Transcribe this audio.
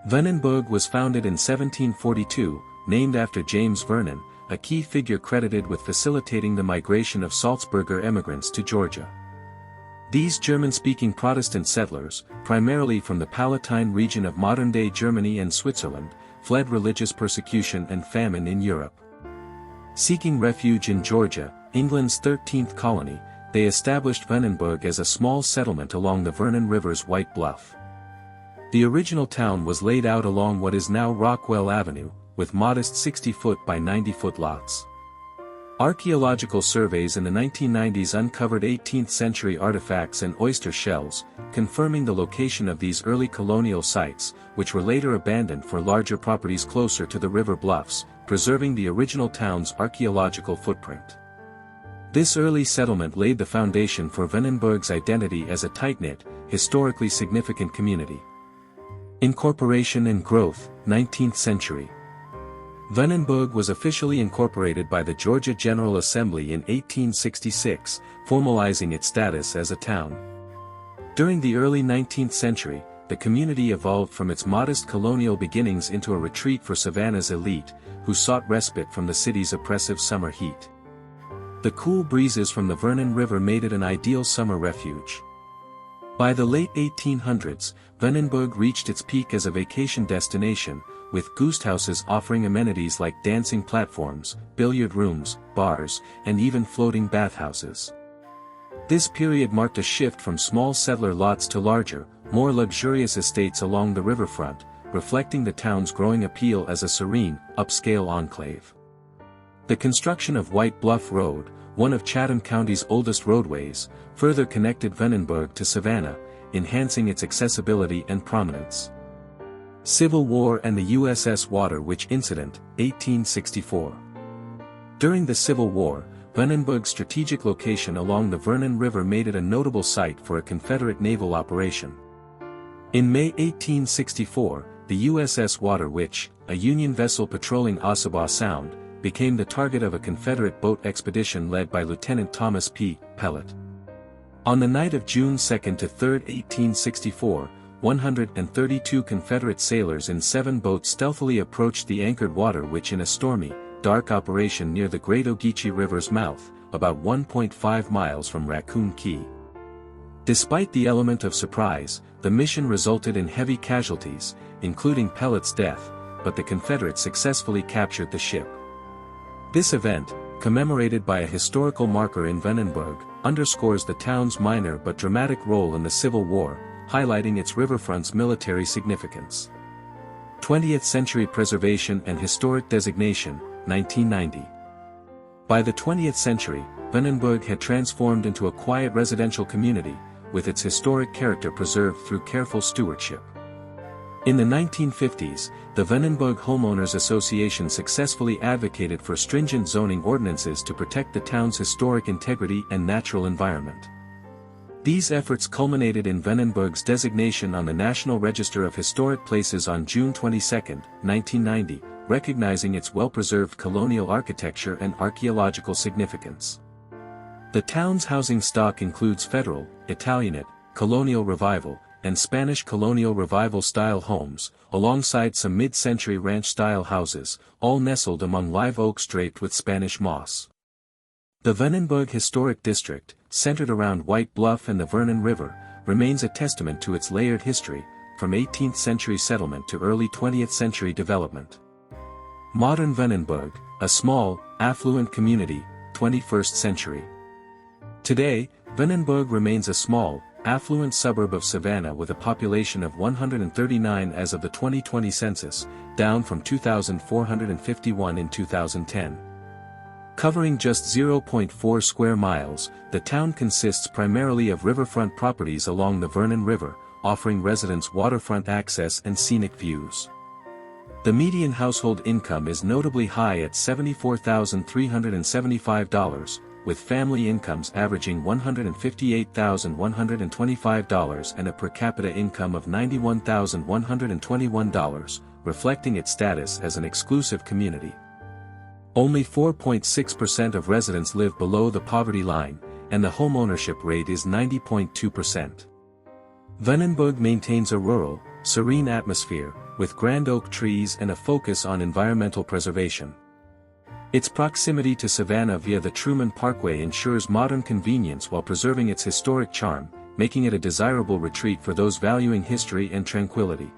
Vernonburg was founded in 1742, named after James Vernon, a key figure credited with facilitating the migration of Salzburger emigrants to Georgia. These German-speaking Protestant settlers, primarily from the Palatine region of modern-day Germany and Switzerland, fled religious persecution and famine in Europe. Seeking refuge in Georgia, England's 13th colony, they established Vernonburg as a small settlement along the Vernon River's White Bluff. The original town was laid out along what is now Rockwell Avenue, with modest 60-foot by 90-foot lots. Archaeological surveys in the 1990s uncovered 18th-century artifacts and oyster shells, confirming the location of these early colonial sites, which were later abandoned for larger properties closer to the river bluffs, preserving the original town's archaeological footprint. This early settlement laid the foundation for Vernonburg's identity as a tight-knit, historically significant community. Incorporation and growth, 19th century. Vernonburg was officially incorporated by the Georgia General Assembly in 1866, formalizing its status as a town. During the early 19th century, the community evolved from its modest colonial beginnings into a retreat for Savannah's elite, who sought respite from the city's oppressive summer heat. The cool breezes from the Vernon River made it an ideal summer refuge. By the late 1800s, Vernonburg reached its peak as a vacation destination, with guesthouses offering amenities like dancing platforms, billiard rooms, bars, and even floating bathhouses. This period marked a shift from small settler lots to larger, more luxurious estates along the riverfront, reflecting the town's growing appeal as a serene, upscale enclave. The construction of White Bluff Road, one of Chatham County's oldest roadways, further connected Vernonburg to Savannah, enhancing its accessibility and prominence. Civil War and the USS Waterwitch Incident, 1864. During the Civil War, Vernonburg's strategic location along the Vernon River made it a notable site for a Confederate naval operation. In May 1864, the USS Waterwitch, a Union vessel patrolling Ossabaw Sound, became the target of a Confederate boat expedition led by Lieutenant Thomas P. Pellet. On the night of June 2 to 3, 1864, 132 Confederate sailors in 7 boats stealthily approached the anchored Waterwitch in a stormy, dark operation near the Great Ogeechee River's mouth, about 1.5 miles from Raccoon Key. Despite the element of surprise, the mission resulted in heavy casualties, including Pellet's death, but the Confederates successfully captured the ship. This event, commemorated by a historical marker in Vernonburg, underscores the town's minor but dramatic role in the Civil War, highlighting its riverfront's military significance. 20th Century Preservation and Historic Designation, 1990. By the 20th century, Vernonburg had transformed into a quiet residential community, with its historic character preserved through careful stewardship. In the 1950s, the Vernonburg Homeowners Association successfully advocated for stringent zoning ordinances to protect the town's historic integrity and natural environment. These efforts culminated in Vernonburg's designation on the National Register of Historic Places on June 22, 1990, recognizing its well-preserved colonial architecture and archaeological significance. The town's housing stock includes Federal, Italianate, Colonial Revival, and Spanish Colonial Revival-style homes, alongside some mid-century ranch-style houses, all nestled among live oaks draped with Spanish moss. The Vernonburg Historic District, centered around White Bluff and the Vernon River, remains a testament to its layered history, from 18th-century settlement to early 20th-century development. Modern Vernonburg, a small, affluent community, 21st century. Today, Vernonburg remains a small, affluent suburb of Savannah with a population of 139 as of the 2020 census, down from 2,451 in 2010. Covering just 0.4 square miles, the town consists primarily of riverfront properties along the Vernon River, offering residents waterfront access and scenic views. The median household income is notably high at $74,375, with family incomes averaging $158,125 and a per capita income of $91,121, reflecting its status as an exclusive community. Only 4.6% of residents live below the poverty line, and the homeownership rate is 90.2%. Vernonburg maintains a rural, serene atmosphere, with grand oak trees and a focus on environmental preservation. Its proximity to Savannah via the Truman Parkway ensures modern convenience while preserving its historic charm, making it a desirable retreat for those valuing history and tranquility.